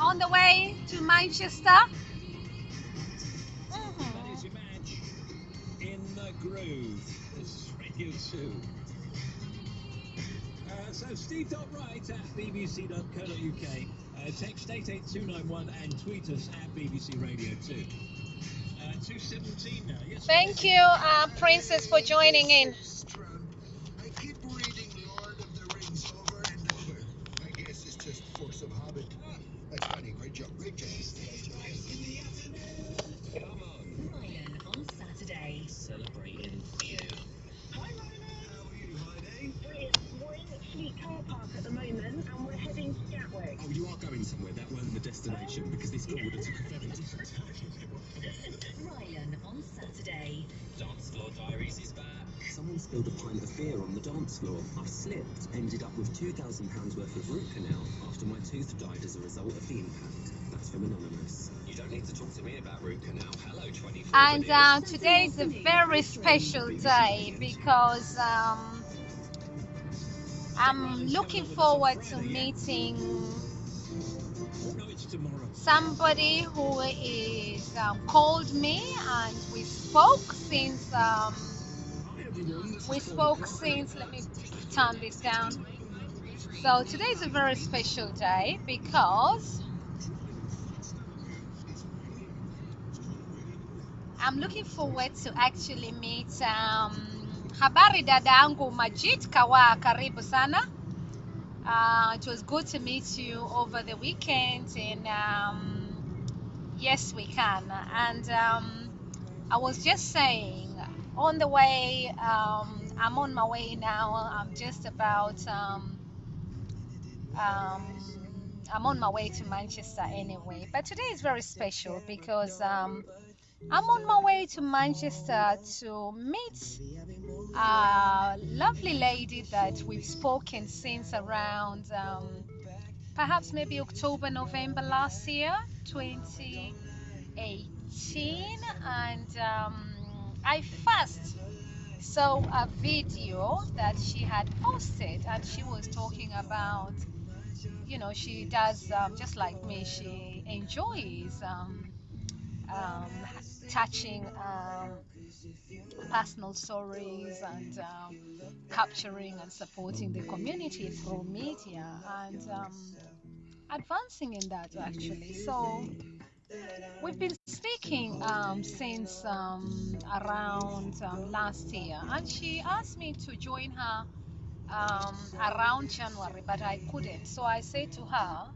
on the way to Manchester. That is your match in the groove. This is Radio 2. So steve.wright at bbc.co.uk. Text 88291 and tweet us at BBC Radio 2. 2:17 now. Yes. Thank you, Princess, for joining in. I keep reading Lord of the Rings over and over. I guess it's just force of habit. That's funny. Great job. Great job. Come on. Ryan on Saturday. Celebrating you. Hi Ryan. How are you, Holiday? Brilliant. We're in Fleet Car Park at the moment and we're heading to Gatwick. Oh, you are going somewhere. That wasn't the destination because this call would have took a ferry. Ryan on Saturday. Dance Floor Diaries is back. Someone spilled a pint of beer on the dance floor. I slipped, ended up with £2,000 worth of root canal after my tooth died as a result of the impact. That's from Anonymous. You don't need to talk to me about root canal. Hello, 24. And today is a very special day because I'm looking forward to meeting No, it's tomorrow. somebody who is called me, and we spoke since let me turn this down. So today is a very special day because I'm looking forward to actually meet habari dada yangu Majid Kawa, karibu sana. It was good to meet you over the weekend, and yes, we can. And I was just saying, on the way, I'm on my way now. I'm just about, I'm on my way to Manchester anyway. But today is very special because I'm on my way to Manchester to meet a lovely lady that we've spoken since around perhaps maybe October, November last year, 2018. And I first saw a video that she had posted, and she was talking about, you know, she does just like me, she enjoys touching personal stories and capturing and supporting the community through media and advancing in that actually. So we've been speaking since around last year, and she asked me to join her around January, but I couldn't. So I said to her,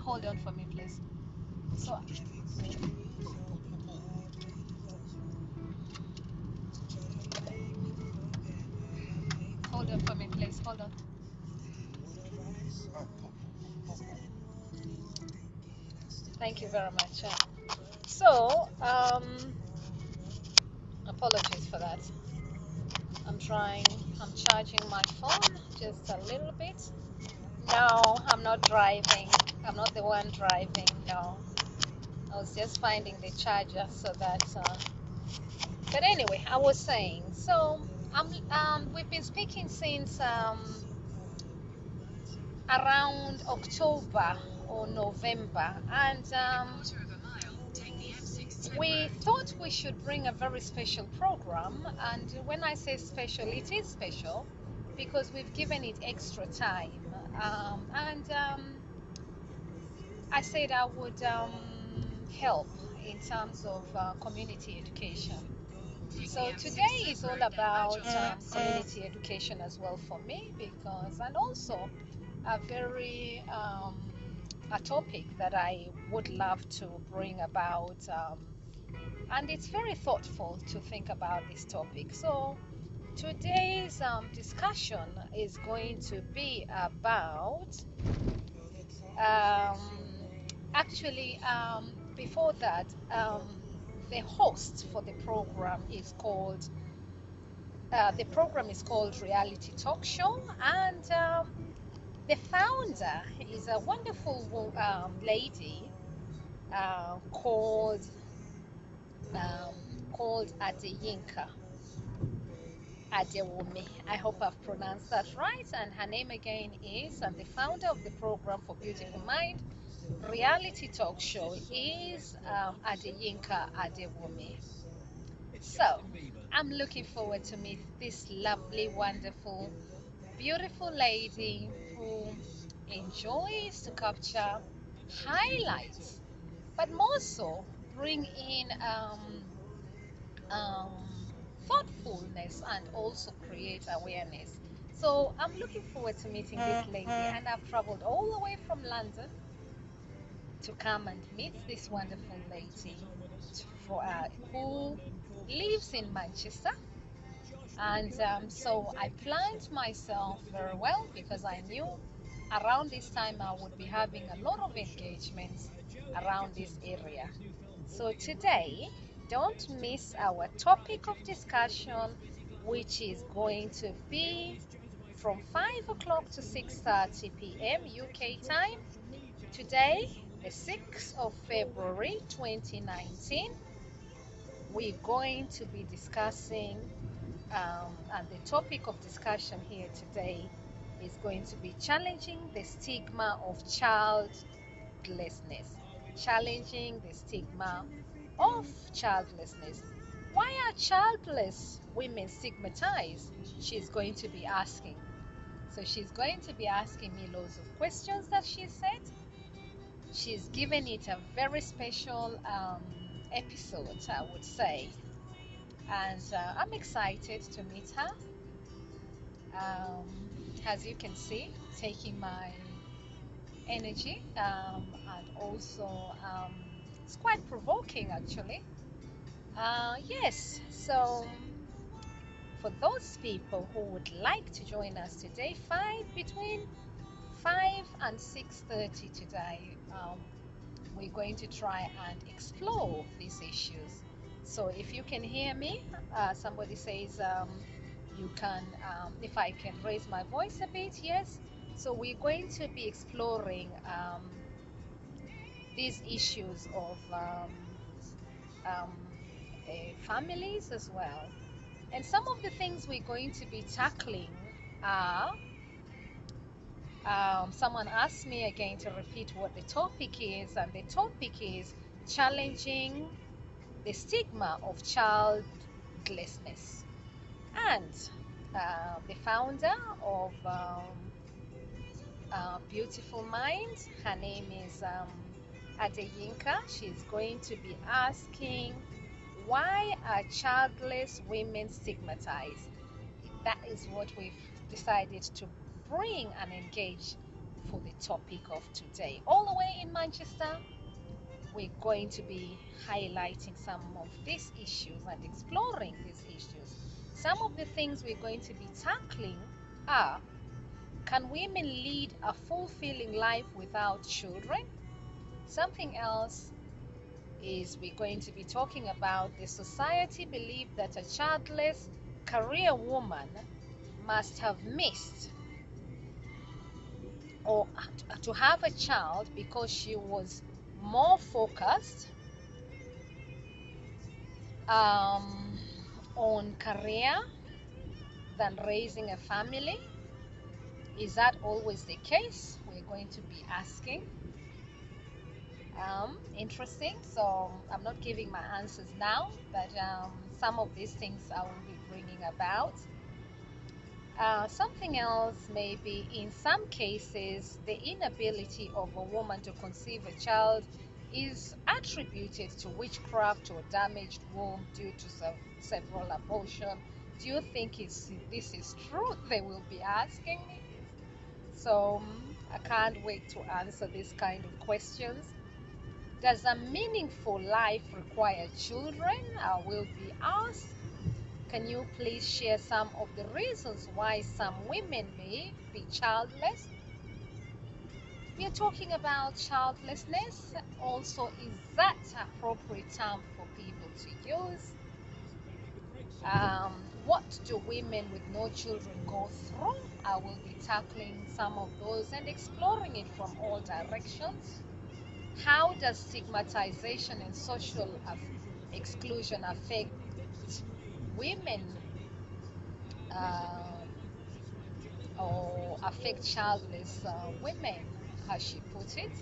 hold on for me, please. So hold on for me, please. Hold on. Thank you very much. So, apologies for that. I'm charging my phone just a little bit. No, I'm not driving. I'm not the one driving. No, I was just finding the charger so that. But anyway, I was saying. So, we've been speaking since around October or November, and we thought we should bring a very special program. And when I say special, it is special because we've given it extra time. I said I would help in terms of community education. So today is all about community education as well for me, because, and also a very a topic that I would love to bring about, and it's very thoughtful to think about this topic. So today's discussion is going to be about before that, the host for the program is called Reality Talk Show, and the founder is a wonderful lady called Adeyinka. Adewumi. I hope I've pronounced that right. And her name again is, and the founder of the program for Beautiful Mind reality talk show is Adeyinka Adewumi. So I'm looking forward to meet this lovely, wonderful, beautiful lady who enjoys to capture highlights, but more so bring in um, thoughtfulness and also create awareness. So I'm looking forward to meeting this lady, and I've traveled all the way from London to come and meet this wonderful lady who lives in Manchester. And so I planned myself very well because I knew around this time I would be having a lot of engagements around this area. So today, don't miss our topic of discussion, which is going to be from 5 o'clock to 6:30 p.m. UK time. Today, the 6th of February 2019, we're going to be discussing, and the topic of discussion here today is going to be challenging the stigma of childlessness. Challenging the stigma of childlessness. Why are childless women stigmatized? She's going to be asking. So she's going to be asking me loads of questions that she said. She's given it a very special episode, I would say. And I'm excited to meet her. As you can see, taking my energy, and also it's quite provoking actually. Yes, so for those people who would like to join us today, between 5 and 6:30 today, we're going to try and explore these issues. So if you can hear me, somebody says you can, if I can raise my voice a bit, yes. So we're going to be exploring these issues of um, families as well. And some of the things we're going to be tackling are, someone asked me again to repeat what the topic is, and the topic is challenging the stigma of childlessness. And the founder of Beautiful Mind, her name is Adeyinka. She's going to be asking, why are childless women stigmatized? That is what we've decided to bring and engage for the topic of today. All the way in Manchester, we're going to be highlighting some of these issues and exploring these issues. Some of the things we're going to be tackling are, can women lead a fulfilling life without children? Something else is we're going to be talking about, the society believe that a childless career woman must have missed or to have a child because she was more focused on career than raising a family. Is that always the case? We're going to be asking. Interesting. So I'm not giving my answers now, but some of these things I will be bringing about. Something else, maybe in some cases, the inability of a woman to conceive a child is attributed to witchcraft or damaged womb due to several abortions. Do you think this is true? They will be asking me. So I can't wait to answer these kind of questions. Does a meaningful life require children? I will be asked. Can you please share some of the reasons why some women may be childless? We are talking about childlessness. Also, is that appropriate term for people to use? What do women with no children go through? I will be tackling some of those and exploring it from all directions. How does stigmatization and social exclusion affect women um, or affect childless women, as she put it.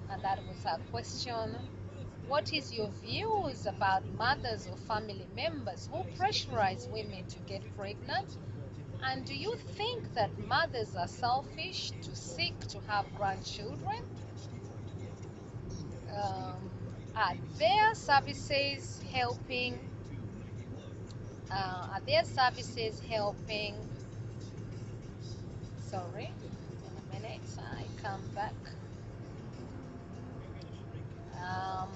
And that was her question. What is your views about mothers or family members who pressurize women to get pregnant? And do you think that mothers are selfish to seek to have grandchildren? Are their services helping? Are their services helping? Sorry, in a minute, I come back. Um,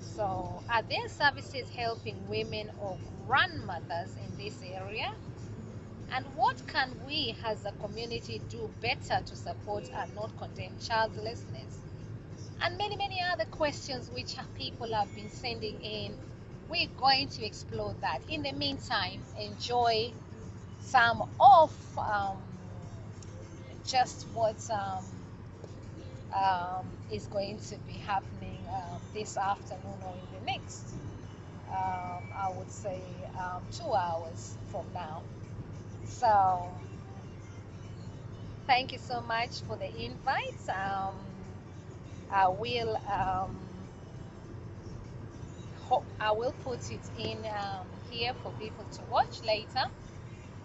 so, are their services helping women or grandmothers in this area? And what can we as a community do better to support and not condemn childlessness? And many, many other questions which people have been sending in. We're going to explore that. In the meantime, enjoy some of just what is going to be happening this afternoon or in the next, I would say, 2 hours from now. So, thank you so much for the invite. I will put it in here for people to watch later.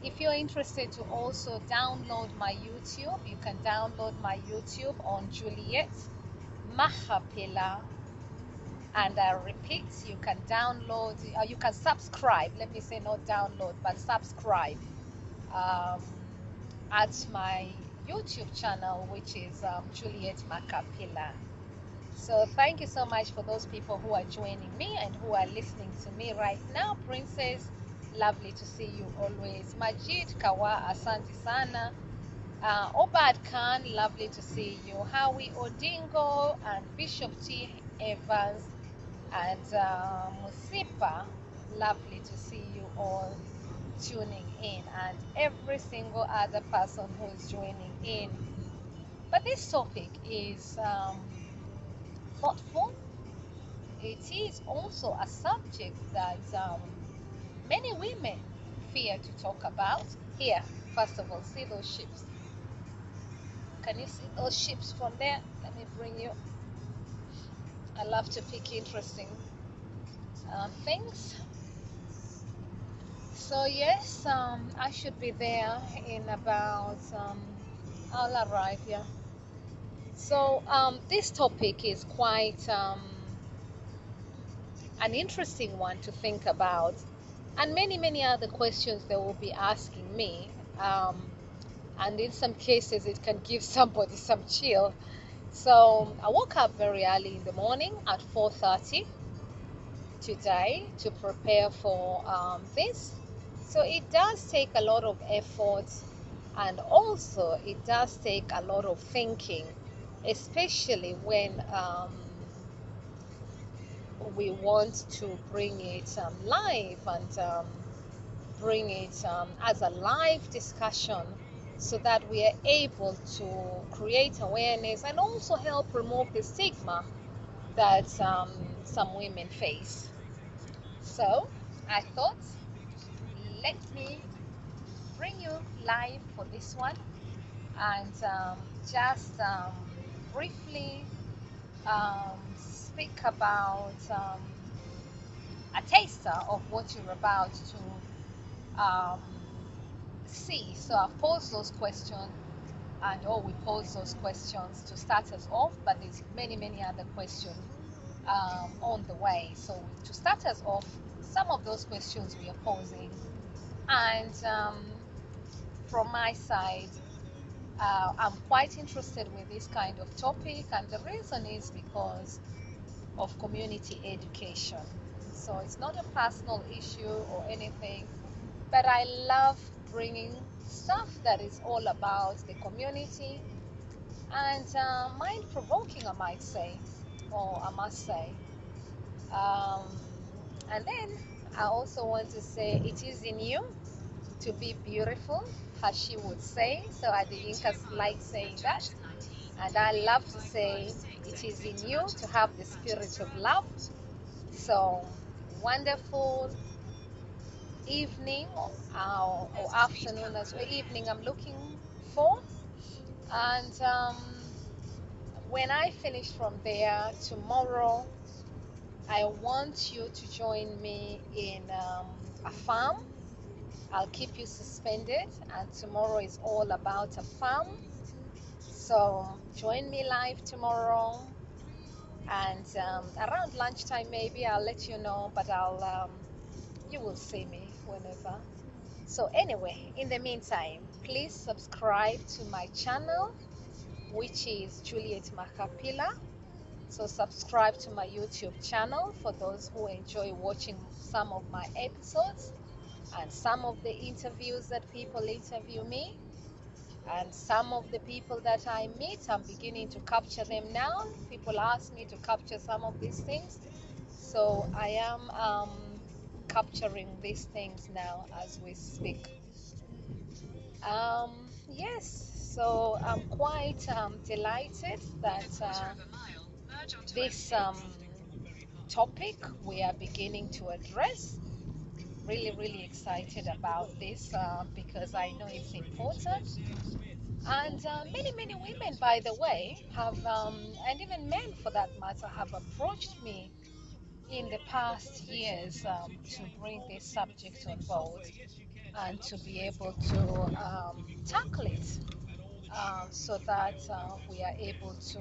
If you're interested to also download my YouTube, you can download my YouTube on Juliet Mahapela. And I repeat, you can download, you can subscribe. Let me say not download, but subscribe at my YouTube channel, which is Juliet Macapila. So thank you so much for those people who are joining me and who are listening to me right now. Princess, lovely to see you always. Majid Kawa, asante sana. Obad Khan, lovely to see you. Howie Odingo and Bishop T. Evans and Musipa, lovely to see you all tuning in, and every single other person who is joining in. But this topic is thoughtful. It is also a subject that many women fear to talk about. Here, first of all, see those ships. Can you see those ships from there? Let me bring you. I love to pick interesting things. So yes, I should be there in about, I'll arrive, yeah. So this topic is quite an interesting one to think about, and many, many other questions they will be asking me. And in some cases, it can give somebody some chill. So I woke up very early in the morning at 4:30 today to prepare for this. So it does take a lot of effort, and also it does take a lot of thinking, especially when we want to bring it live and bring it as a live discussion, so that we are able to create awareness and also help remove the stigma that some women face. So I thought, let me bring you live for this one, and just briefly speak about a taster of what you're about to see. So I've posed those questions, and we pose those questions to start us off, but there's many, many other questions on the way. So to start us off, some of those questions we are posing, and from my side, I'm quite interested with this kind of topic, and the reason is because of community education. So it's not a personal issue or anything, but I love bringing stuff that is all about the community and mind-provoking, I might say, or I must say. And then I also want to say it is in you to be beautiful, as she would say. So Adiyinka likes saying that. And I love to say it is in you to have the spirit of love. So wonderful, evening or afternoon as well. Evening I'm looking for. And when I finish from there tomorrow, I want you to join me in a farm. I'll keep you suspended, and tomorrow is all about a farm. So join me live tomorrow, and around lunchtime maybe I'll let you know, but you will see me whenever. So anyway, in the meantime, please subscribe to my channel, which is Juliet Makapila. So subscribe to my YouTube channel for those who enjoy watching some of my episodes and some of the interviews that people interview me, and some of the people that I meet. I'm beginning to capture them now. People ask me to capture some of these things, so I am capturing these things now as we speak. Yes, so I'm quite delighted that this topic we are beginning to address. Really excited about this because I know it's important. And many women, by the way, have, and even men for that matter, have approached me in the past years to bring this subject on board and to be able to tackle it so that we are able to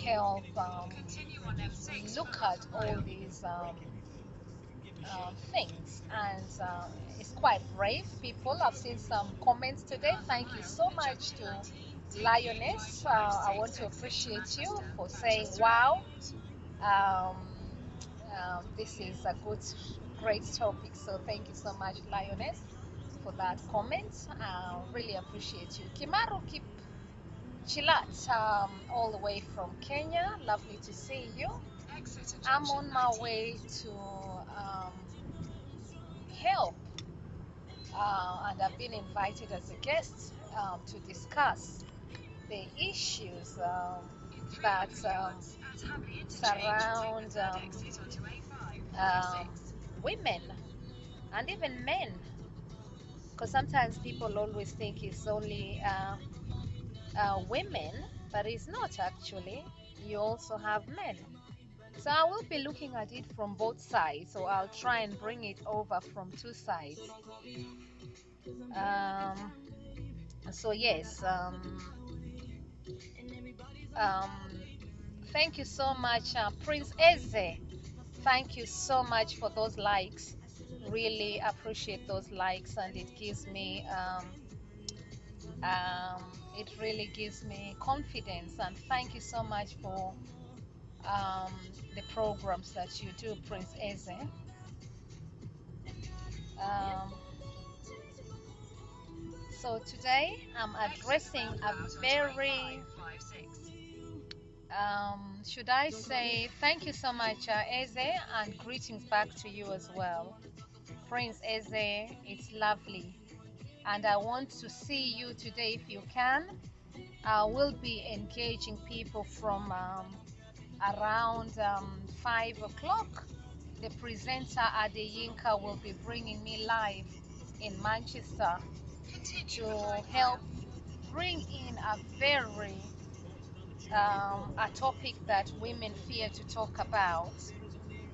help look at all these things. And it's quite brave, people. I've seen some comments today. Thank you so much to Lioness. I want to appreciate you for saying, wow, um, this is a great topic. So thank you so much, Lioness, for that comment. Really appreciate you. Kimaru Kip Chilat, all the way from Kenya. Lovely to see you. I'm on my way to help, and I've been invited as a guest to discuss the issues that surround um, women and even men, because sometimes people always think it's only women, but it's not actually. You also have men. So I will be looking at it from both sides. So I'll try and bring it over from two sides. So yes, um, thank you so much, Prince Eze. Thank you so much for those likes. Really appreciate those likes, and it gives me it really gives me confidence. And thank you so much for the programs that you do, Prince Eze. So today I'm addressing a very should I say thank you so much, Eze, and greetings back to you as well. Prince Eze, it's lovely. And I want to see you today if you can. We'll be engaging people from around 5 o'clock. The presenter Adeyinka will be bringing me live in Manchester to help bring in a topic that women fear to talk about.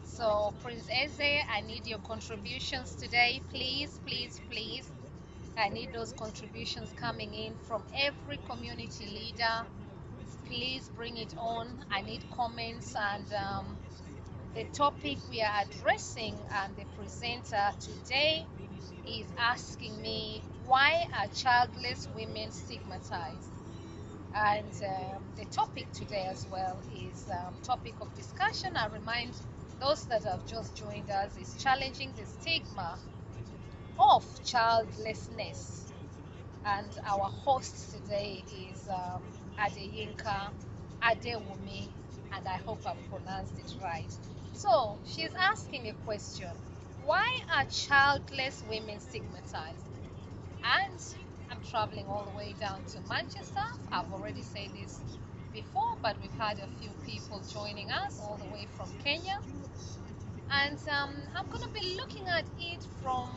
So Prince Eze, I need your contributions today, please. I need those contributions coming in from every community leader. Please bring it on. I need comments, and the topic we are addressing and the presenter today is asking me, why are childless women stigmatized? And the topic today as well is topic of discussion. I remind those that have just joined us is challenging the stigma of childlessness. And our host today is Adeyinka Adewumi, and I hope I've pronounced it right. So she's asking a question: why are childless women stigmatized? And I'm traveling all the way down to Manchester. I've already said this before, but we've had a few people joining us all the way from Kenya. And I'm going to be looking at it from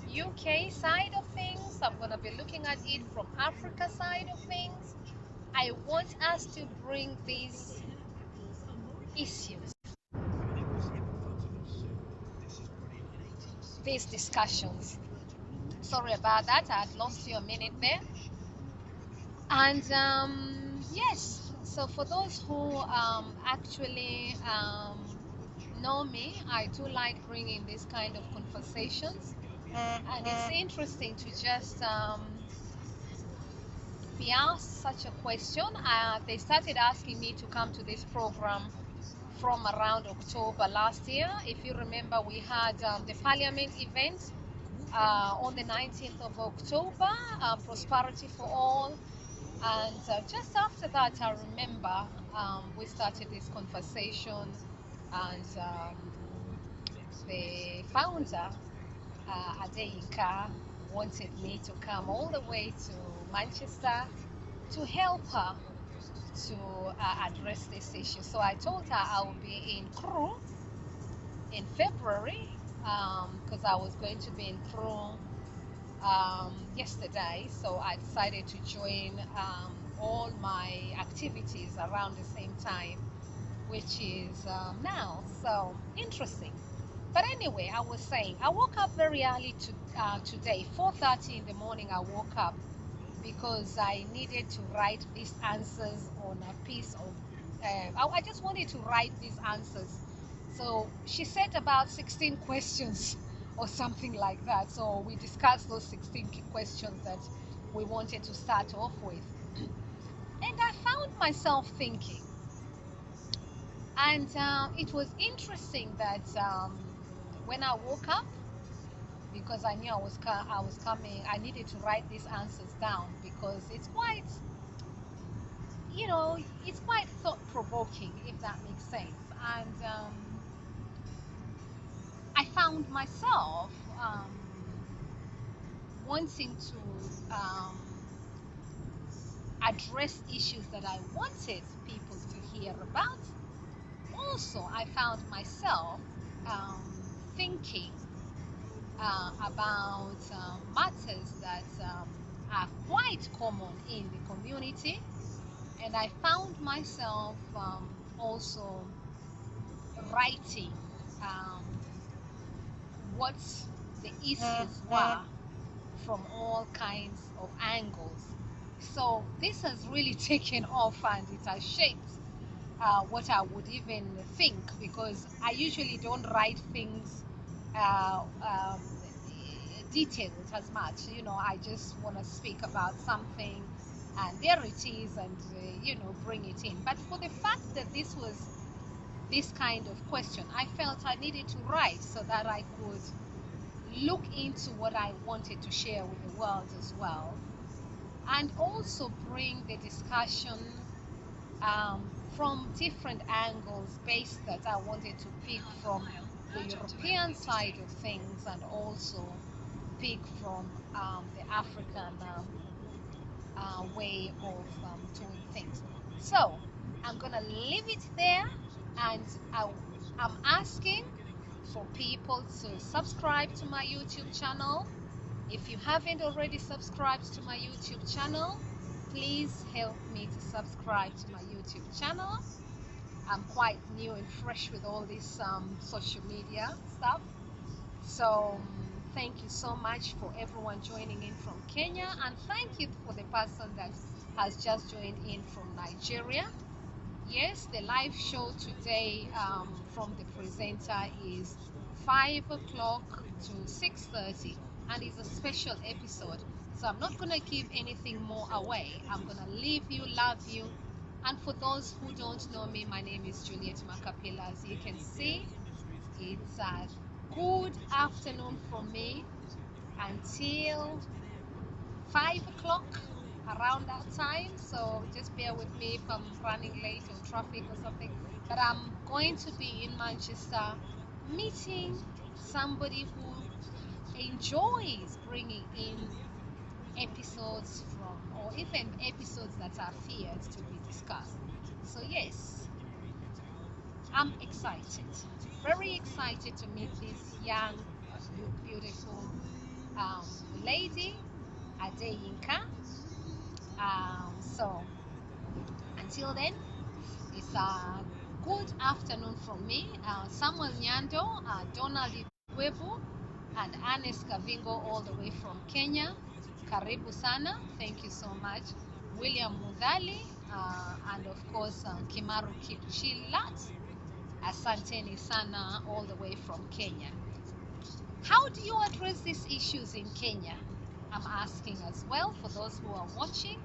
UK side of things. I'm going to be looking at it from Africa side of things. I want us to bring these issues, these discussions. Sorry about that, I had lost you a minute there. And yes, so for those who actually know me, I do like bringing this kind of conversations, and it's interesting to just be asked such a question. They started asking me to come to this program from around October last year. If you remember, we had the Parliament event on the 19th of October, Prosperity for All. And just after that, I remember we started this conversation, and the founder, Adeyinka, wanted me to come all the way to Manchester to help her to address this issue. So I told her I would be in Crewe in February, because I was going to be in Crewe yesterday. So I decided to join all my activities around the same time, which is now. So interesting. But anyway, I was saying, I woke up very early today, 4:30 in the morning. I woke up because I needed to write these answers on a piece of, I just wanted to write these answers. So she said about 16 questions or something like that. So we discussed those 16 questions that we wanted to start off with. And I found myself thinking, and it was interesting that when I woke up, because I knew I was coming, I needed to write these answers down because it's quite, it's quite thought-provoking, if that makes sense. And I found myself wanting to address issues that I wanted people to hear about. Also, I found myself thinking about matters that are quite common in the community, and I found myself also writing what the issues were from all kinds of angles. So this has really taken off, and it has shaped what I would even think, because I usually don't write things detailed as much. I just want to speak about something, and there it is, and bring it in. But for the fact that this was this kind of question, I felt I needed to write so that I could look into what I wanted to share with the world as well, and also bring the discussion from different angles, based that I wanted to pick from the European side of things, and also pick from the African way of doing things. So I'm gonna leave it there, and I'm asking for people to subscribe to my YouTube channel. If you haven't already subscribed to my YouTube channel, please help me to subscribe to my YouTube channel. I'm quite new and fresh with all this social media stuff. So thank you so much for everyone joining in from Kenya, and thank you for the person that has just joined in from Nigeria. Yes, the live show today from the presenter is 5 o'clock to 6:30, and it's a special episode. So I'm not going to give anything more away. I'm going to leave you, love you. And for those who don't know me, my name is Juliet Makapila. As you can see, it's a good afternoon for me until 5 o'clock, around that time. So just bear with me if I'm running late on traffic or something. But I'm going to be in Manchester meeting somebody who enjoys bringing in episodes from, or even episodes that are feared to be discussed. So yes, I'm excited, very excited to meet this young, beautiful lady, Adeyinka. So until then, it's a good afternoon from me, Samuel Nyando, Donald Igwebu, and Ernest Kavingo, all the way from Kenya. Karibu sana, thank you so much. William Mudhali, and of course Kimaru Kipchilat, asanteni sana, all the way from Kenya. How do you address these issues in Kenya? I'm asking as well for those who are watching.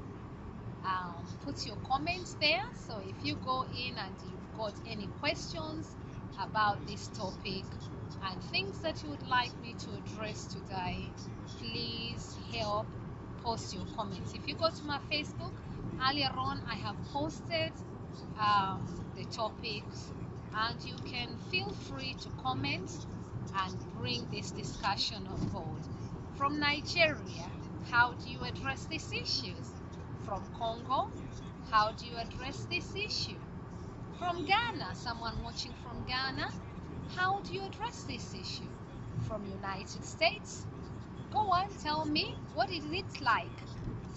Put your comments there. So if you go in and you've got any questions about this topic and things that you would like me to address today, please help post your comments. If you go to my Facebook, earlier on I have posted the topics, and you can feel free to comment and bring this discussion on board. From Nigeria, how do you address these issues? From Congo, how do you address this issue? From Ghana, someone watching from Ghana, how do you address this issue? From United States, go on, tell me, what is it like?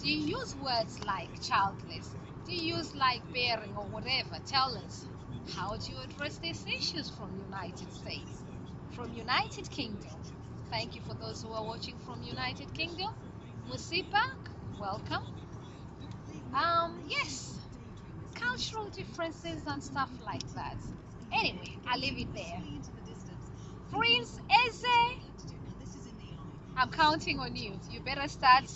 Do you use words like childless? Do you use like bearing or whatever? Tell us. How do you address these issues from United States? From United Kingdom, thank you for those who are watching from United Kingdom. Musipak, welcome. Yes, cultural differences and stuff like that. Anyway, I'll leave it there. Prince Eze, I'm counting on you. You better start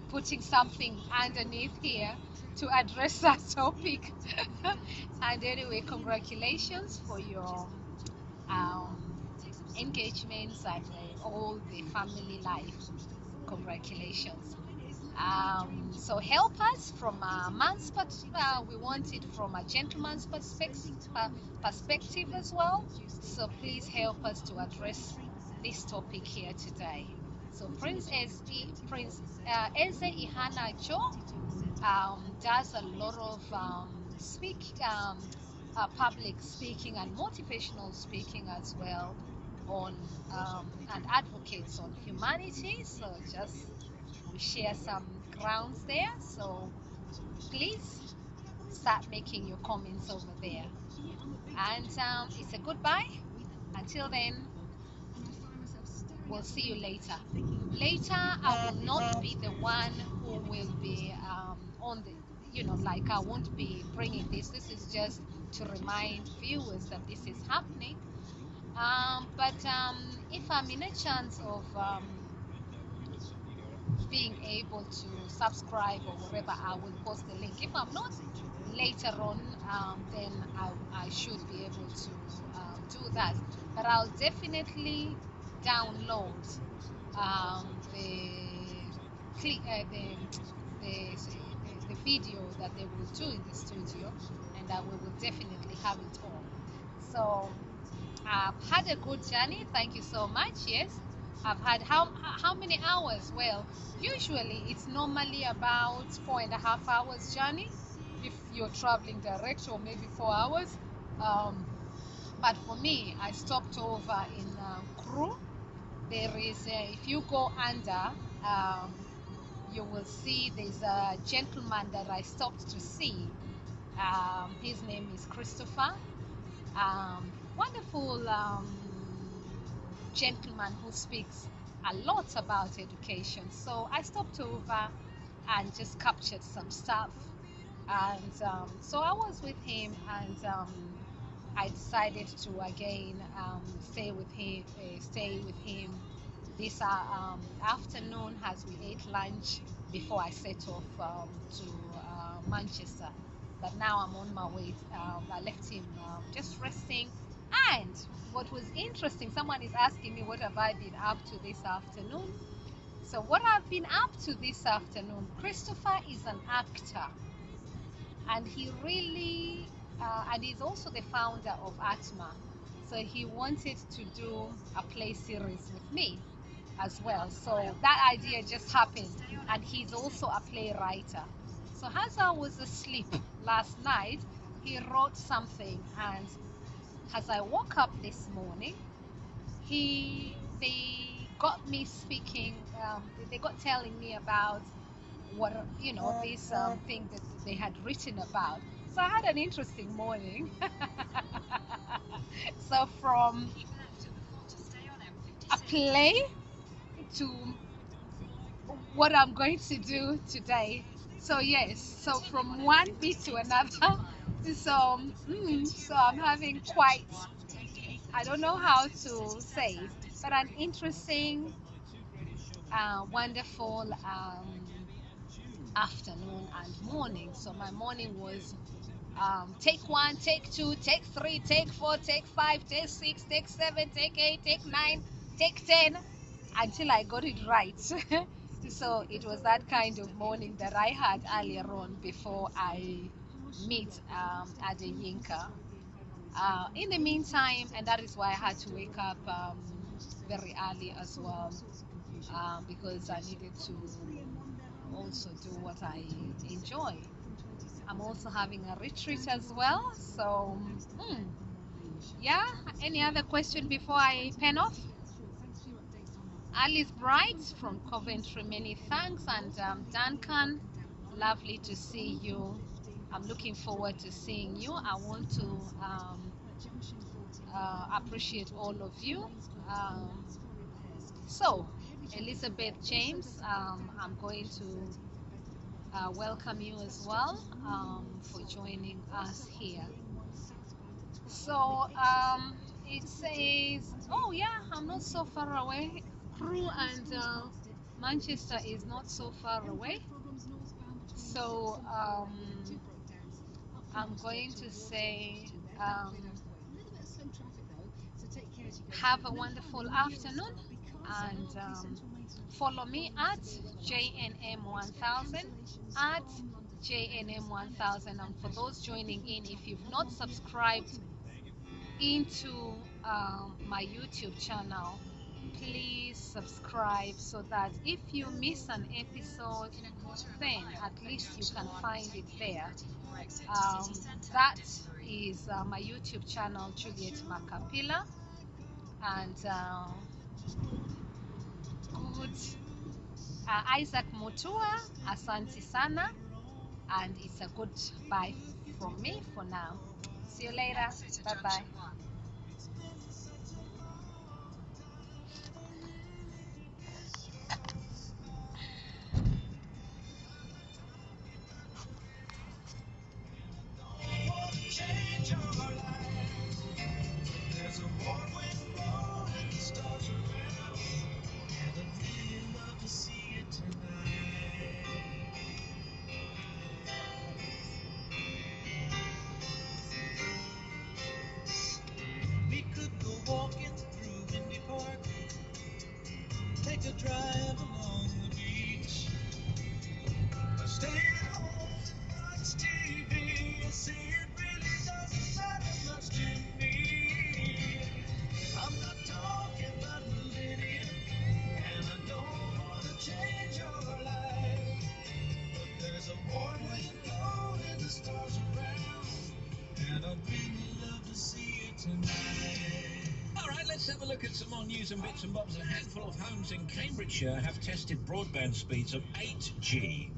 putting something underneath here to address that topic. And anyway, congratulations for your engagements and all the family life. Congratulations. So help us from a man's perspective. We want it from a gentleman's perspective as well. So please help us to address this topic here today. So Prince Eze Ihanacho does a lot of public speaking and motivational speaking as well on and advocates on humanity. So just we share some grounds there. So please start making your comments over there. And it's a goodbye. Until then, we'll see you later. Later, I will not be the one who will be on the, like I won't be bringing this. This is just to remind viewers that this is happening. But if I'm in a chance of being able to subscribe or whatever, I will post the link. If I'm not, later on, then I should be able to do that. But I'll definitely download the video that they will do in the studio, and we will definitely have it on. So I've had a good journey. Thank you so much. Yes, I've had how many hours? Well, usually it's normally about 4.5 hours journey if you're traveling direct, or maybe 4 hours. But for me, I stopped over in Kru. There is if you go under, you will see there's a gentleman that I stopped to see. His name is Christopher. Wonderful gentleman who speaks a lot about education. So I stopped over and just captured some stuff. And so I was with him, and I decided to again stay with him this afternoon as we ate lunch before I set off to Manchester. But now I'm on my way. I left him just resting. And what was interesting, someone is asking me what have I been up to this afternoon. So what I've been up to this afternoon, Christopher is an actor, and he really and he's also the founder of Atma. So he wanted to do a play series with me as well. So that idea just happened, and he's also a playwright. So as I was asleep last night, he wrote something, and as I woke up this morning, they got me speaking. They got telling me about what this thing that they had written about. So I had an interesting morning. So from a play to what I'm going to do today. So yes, so from one bit to another. So so I'm having quite, I don't know how to say it, but an interesting, wonderful afternoon and morning. So my morning was take 1, take 2, take 3, take 4, take 5, take 6, take 7, take 8, take 9, take 10, until I got it right. So it was that kind of morning that I had earlier on before I meet Adeyinka. In the meantime, and that is why I had to wake up very early as well, because I needed to also do what I enjoy. I'm also having a retreat as well. So, yeah. Any other question before I pen off? Alice Bright from Coventry, many thanks. And Duncan, lovely to see you. I'm looking forward to seeing you. I want to appreciate all of you. So, Elizabeth James, I'm going to welcome you as well for joining us here. So it says, oh yeah, I'm not so far away. Crewe and Manchester is not so far away. So I'm going to say have a wonderful afternoon, and follow me at JNM1000, at JNM1000. And for those joining in, if you've not subscribed into my YouTube channel, please subscribe, so that if you miss an episode, then at least you can find it there. That is my YouTube channel, Juliet Makapila. And good Isaac Mutua, asante sana, and it's a good bye from me for now. See you later. Bye bye. Change your life. There's a warm wind blowing, the stars around, and I'd really love to see it tonight. We could go walking through Windy Park, take a drive along the beach, or stay at home and watch TV. See, it really doesn't matter much to me. I'm not talking about millennium, and I don't want to change your life, but there's a warm wind blowing and the stars around, and I'd really love to see it tonight. All right, let's have a look at some more news and bits and bobs. A handful of homes in Cambridgeshire have tested broadband speeds of 8G.